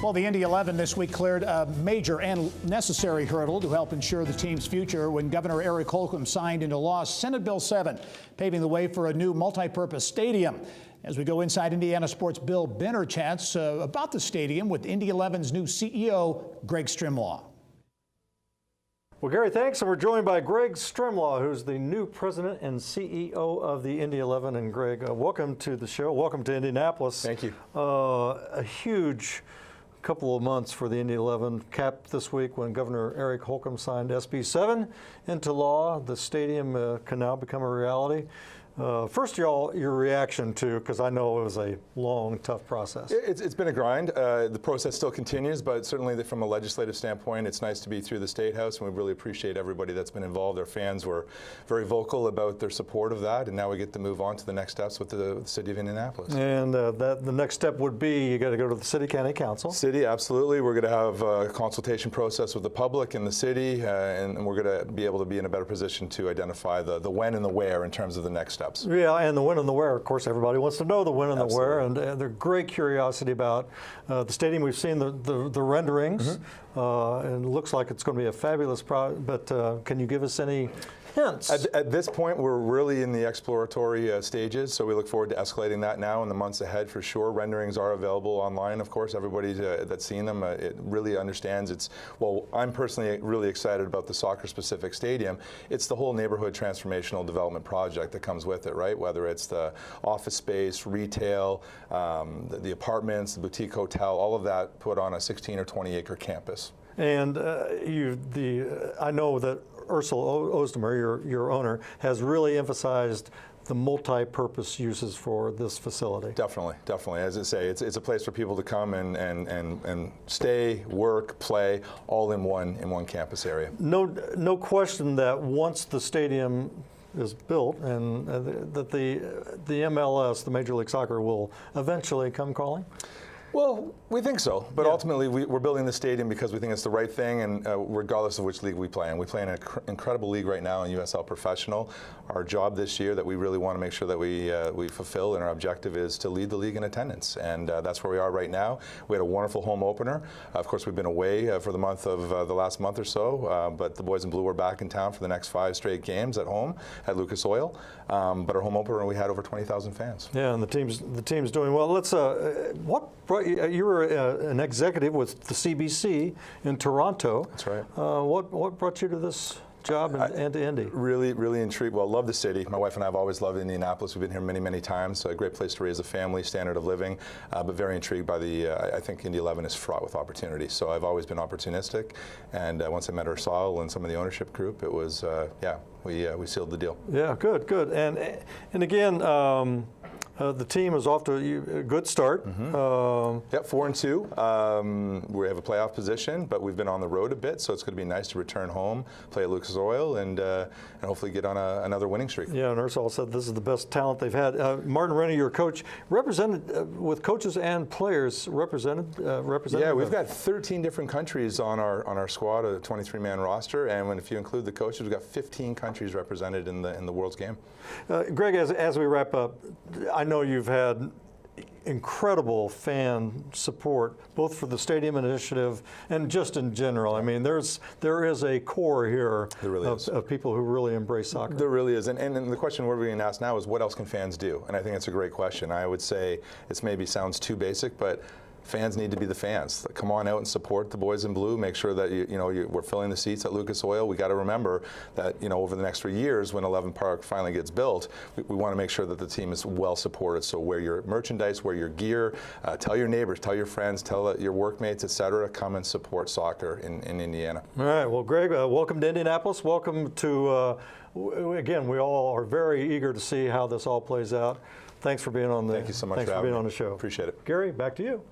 Well, the Indy 11 this week cleared a major and necessary hurdle to help ensure the team's future when Governor Eric Holcomb signed into law Senate Bill 7, paving the way for a new multi-purpose stadium. As we go inside Indiana sports, Bill Benner chats about the stadium with Indy 11's new CEO, Greg Stremlaw. Well, Gary, thanks. And we're joined by Greg Stremlaw, who's the new president and CEO of the Indy 11. And Greg, welcome to the show. Welcome to Indianapolis. Thank you. A huge couple of months for the Indy 11, capped this week when Governor Eric Holcomb signed SB 7 into law. The stadium can now become a reality. First, your reaction to, because I know it was a long, tough process. It's been a grind. The process still continues, but certainly from a legislative standpoint, it's nice to be through the State House, and we really appreciate everybody that's been involved. Our fans were very vocal about their support of that, and now we get to move on to the next steps with the City of Indianapolis. And the next step would be you got to go to the City County Council. City, absolutely. We're going to have a consultation process with the public and the city, and we're going to be able to be in a better position to identify the when and the where in terms of the next steps. Yeah, and the when and the where. Of course, everybody wants to know the when and the where, and there's great curiosity about the stadium. We've seen the renderings, and it looks like it's going to be a fabulous project. But can you give us any hints? At this point, we're really in the exploratory stages, so we look forward to escalating that now in the months ahead for sure. Renderings are available online, of course. Everybody that's seen them, it really understands. Well, I'm personally really excited about the soccer-specific stadium. It's the whole neighborhood transformational development project that comes with it, right? Whether it's the office space, retail, the apartments, the boutique hotel, all of that put on a 16 or 20 acre campus. And I know that Ursula Ozdemir, your owner, has really emphasized the multi-purpose uses for this facility. Definitely, definitely. As I say, it's a place for people to come and stay, work, play, all in one campus area. No question that once the stadium is built and that the MLS, the Major League Soccer, will eventually come calling? Well, we think so, but ultimately we're building the stadium because we think it's the right thing, and regardless of which league we play in. We play in an incredible league right now in USL Professional. Our job this year that we really want to make sure that we fulfill, and our objective is to lead the league in attendance, and that's where we are right now. We had a wonderful home opener. Of course, we've been away for the month of the last month or so, but the boys in blue are back in town for the next 5 straight games at home at Lucas Oil. But our home opener, we had over 20,000 fans. Yeah, and the team's doing well. Let's you were an executive with the CBC in Toronto. That's right. What brought you to this job and to Indy? Really intrigued. Well, love the city. My wife and I have always loved Indianapolis. We've been here many times. So a great place to raise a family, standard of living, but very intrigued by I think Indy 11 is fraught with opportunity. So I've always been opportunistic, and once I met Ursula and some of the ownership group, it was, we sealed the deal. Yeah, good. And again, the team is off to a good start. Yep, 4-2. We have a playoff position, but we've been on the road a bit, so it's going to be nice to return home, play at Lucas Oil, and hopefully get on another winning streak. Yeah, and Ursula said this is the best talent they've had. Martin Rennie, your coach, represented with coaches and players represented. Yeah, we've got 13 different countries on our squad, a 23-man roster, and if you include the coaches, we've got 15 countries represented in the world's game. Greg, as we wrap up, I know you've had incredible fan support, both for the stadium initiative and just in general. I mean, there is a core here of people who really embrace soccer. There really is, and the question we're being asked now is, what else can fans do? And I think it's a great question. I would say it maybe sounds too basic, but fans need to be the fans. Come on out and support the boys in blue. Make sure that we're filling the seats at Lucas Oil. We got to remember that over the next 3 years, when 11 Park finally gets built, we want to make sure that the team is well supported. So wear your merchandise, wear your gear, tell your neighbors, tell your friends, tell your workmates, etc. Come and support soccer in Indiana. All right. Well, Greg, welcome to Indianapolis. Welcome to. Again, we all are very eager to see how this all plays out. Thanks for being on the. Thank you so much. Thanks for being on the show. Appreciate it. Gary, back to you.